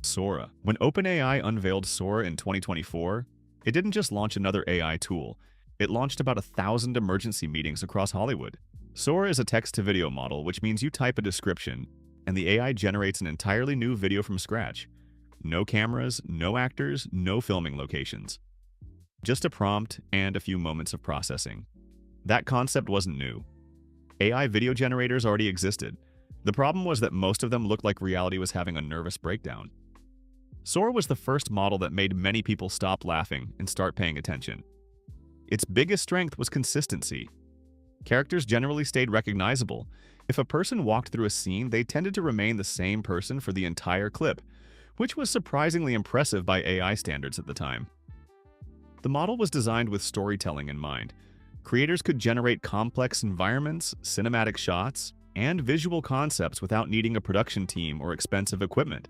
Sora. When OpenAI unveiled Sora in 2024, it didn't just launch another AI tool, it launched about 1,000 emergency meetings across Hollywood. Sora is a text-to-video model, which means you type a description, and the AI generates an entirely new video from scratch. No cameras, no actors, no filming locations. Just a prompt and a few moments of processing. That concept wasn't new. AI video generators already existed. The problem was that most of them looked like reality was having a nervous breakdown. Sora was the first model that made many people stop laughing and start paying attention. Its biggest strength was consistency. Characters generally stayed recognizable. If a person walked through a scene, they tended to remain the same person for the entire clip, which was surprisingly impressive by AI standards at the time. The model was designed with storytelling in mind. Creators could generate complex environments, cinematic shots, and visual concepts without needing a production team or expensive equipment.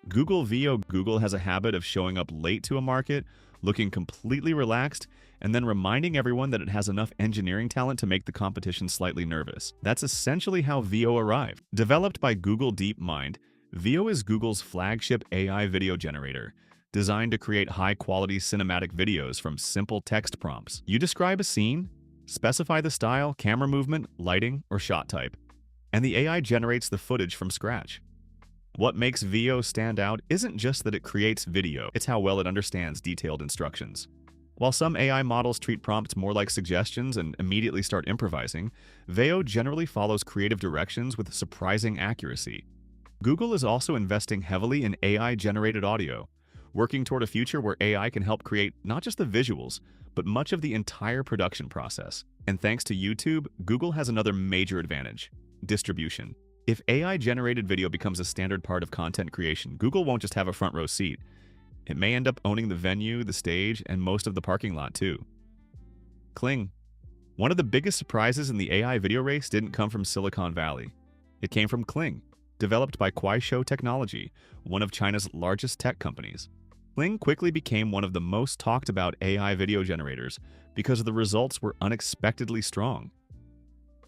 Google has a habit of showing up late to a market, looking completely relaxed, and then reminding everyone that it has enough engineering talent to make the competition slightly nervous. That's essentially how Veo arrived. Developed by Google DeepMind, Veo is Google's flagship AI video generator, designed to create high-quality cinematic videos from simple text prompts. You describe a scene, specify the style, camera movement, lighting, or shot type, and the AI generates the footage from scratch. What makes Veo stand out isn't just that it creates video, it's how well it understands detailed instructions. While some AI models treat prompts more like suggestions and immediately start improvising, Veo generally follows creative directions with surprising accuracy. Google is also investing heavily in AI-generated audio, working toward a future where AI can help create not just the visuals, but much of the entire production process. And thanks to YouTube, Google has another major advantage: distribution. If AI-generated video becomes a standard part of content creation, Google won't just have a front-row seat. It may end up owning the venue, the stage, and most of the parking lot too. Kling. One of the biggest surprises in the AI video race didn't come from Silicon Valley. It came from Kling, developed by Kuaishou Technology, one of China's largest tech companies. Kling quickly became one of the most talked about AI video generators because the results were unexpectedly strong.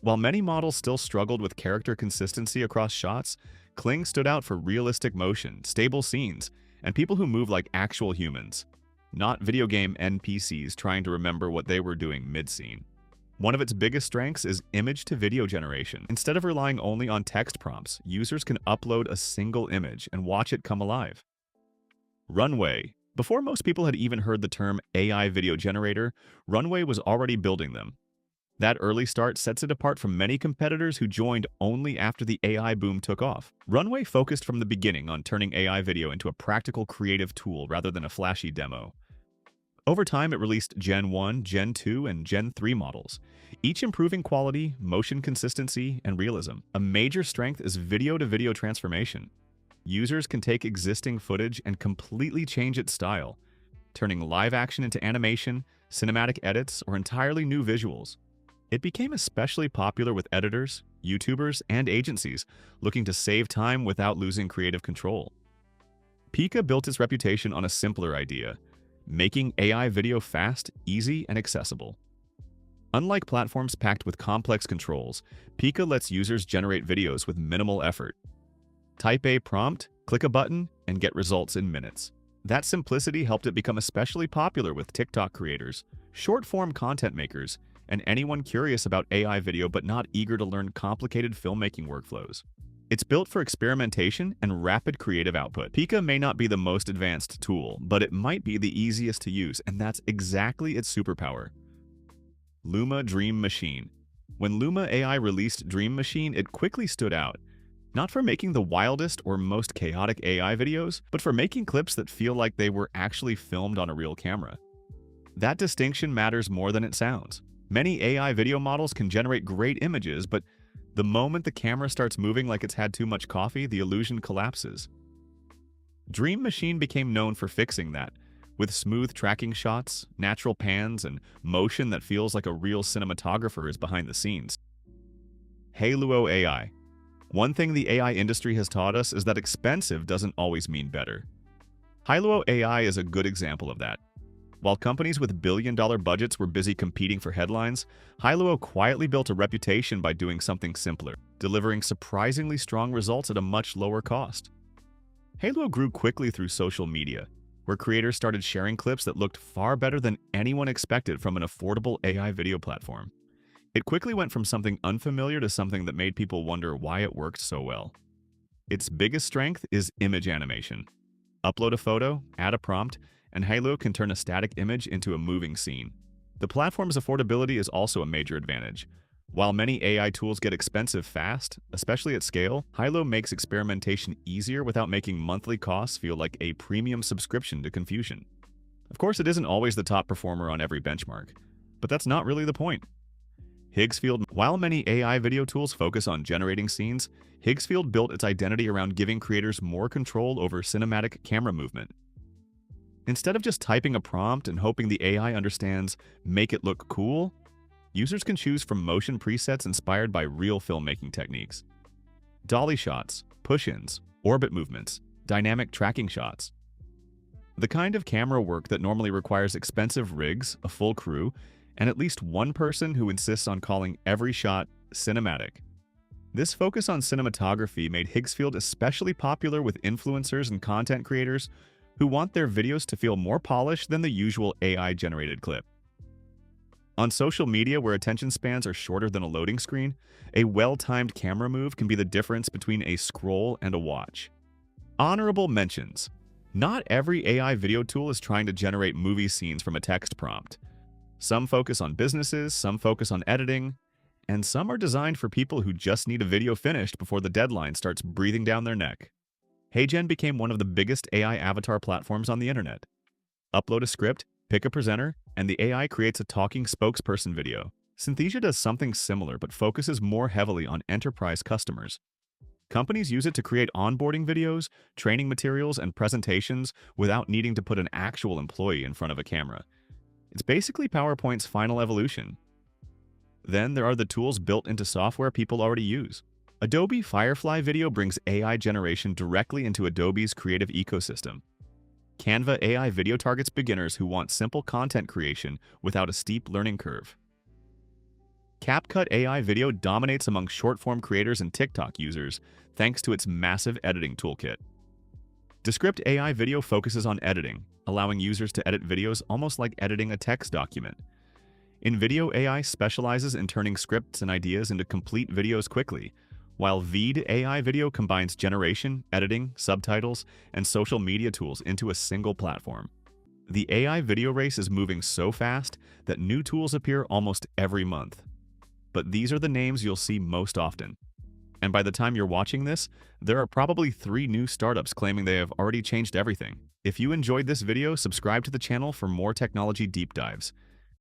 While many models still struggled with character consistency across shots, Kling stood out for realistic motion, stable scenes, and people who move like actual humans, not video game NPCs trying to remember what they were doing mid-scene. One of its biggest strengths is image-to-video generation. Instead of relying only on text prompts, users can upload a single image and watch it come alive. Runway. Before most people had even heard the term AI video generator, Runway was already building them. That early start sets it apart from many competitors who joined only after the AI boom took off. Runway focused from the beginning on turning AI video into a practical creative tool rather than a flashy demo. Over time, it released Gen 1, Gen 2, and Gen 3 models, each improving quality, motion consistency, and realism. A major strength is video-to-video transformation. Users can take existing footage and completely change its style, turning live action into animation, cinematic edits, or entirely new visuals. It became especially popular with editors, YouTubers, and agencies looking to save time without losing creative control. Pika built its reputation on a simpler idea: making AI video fast, easy, and accessible. Unlike platforms packed with complex controls, Pika lets users generate videos with minimal effort. Type a prompt, click a button, and get results in minutes. That simplicity helped it become especially popular with TikTok creators, short-form content makers, and anyone curious about AI video but not eager to learn complicated filmmaking workflows. It's built for experimentation and rapid creative output. Pika may not be the most advanced tool, but it might be the easiest to use, and that's exactly its superpower. Luma Dream Machine. When Luma AI released Dream Machine, it quickly stood out, not for making the wildest or most chaotic AI videos, but for making clips that feel like they were actually filmed on a real camera. That distinction matters more than it sounds. Many AI video models can generate great images, but the moment the camera starts moving like it's had too much coffee, the illusion collapses. Dream Machine became known for fixing that, with smooth tracking shots, natural pans, and motion that feels like a real cinematographer is behind the scenes. Hailuo AI. One thing the AI industry has taught us is that expensive doesn't always mean better. Hailuo AI is a good example of that. While companies with billion-dollar budgets were busy competing for headlines, Hailuo quietly built a reputation by doing something simpler, delivering surprisingly strong results at a much lower cost. Hailuo grew quickly through social media, where creators started sharing clips that looked far better than anyone expected from an affordable AI video platform. It quickly went from something unfamiliar to something that made people wonder why it worked so well. Its biggest strength is image animation. Upload a photo, add a prompt, and Hailuo can turn a static image into a moving scene. The platform's affordability is also a major advantage. While many AI tools get expensive fast, especially at scale, Hailuo makes experimentation easier without making monthly costs feel like a premium subscription to confusion. Of course, it isn't always the top performer on every benchmark, but that's not really the point. Higgsfield. While many AI video tools focus on generating scenes, Higgsfield built its identity around giving creators more control over cinematic camera movement. Instead of just typing a prompt and hoping the AI understands "make it look cool," users can choose from motion presets inspired by real filmmaking techniques. Dolly shots, push-ins, orbit movements, dynamic tracking shots. The kind of camera work that normally requires expensive rigs, a full crew, and at least one person who insists on calling every shot cinematic. This focus on cinematography made Higgsfield especially popular with influencers and content creators who want their videos to feel more polished than the usual AI-generated clip. On social media, where attention spans are shorter than a loading screen, a well-timed camera move can be the difference between a scroll and a watch. Honorable mentions. Not every AI video tool is trying to generate movie scenes from a text prompt. Some focus on businesses, some focus on editing, and some are designed for people who just need a video finished before the deadline starts breathing down their neck. HeyGen became one of the biggest AI avatar platforms on the internet. Upload a script, pick a presenter, and the AI creates a talking spokesperson video. Synthesia does something similar but focuses more heavily on enterprise customers. Companies use it to create onboarding videos, training materials, and presentations without needing to put an actual employee in front of a camera. It's basically PowerPoint's final evolution. Then there are the tools built into software people already use. Adobe Firefly Video brings AI generation directly into Adobe's creative ecosystem. Canva AI Video targets beginners who want simple content creation without a steep learning curve. CapCut AI Video dominates among short-form creators and TikTok users thanks to its massive editing toolkit. Descript AI Video focuses on editing, allowing users to edit videos almost like editing a text document. InVideo AI specializes in turning scripts and ideas into complete videos quickly, while VEED AI Video combines generation, editing, subtitles, and social media tools into a single platform. The AI video race is moving so fast that new tools appear almost every month. But these are the names you'll see most often. And by the time you're watching this, there are probably 3 new startups claiming they have already changed everything. If you enjoyed this video, subscribe to the channel for more technology deep dives.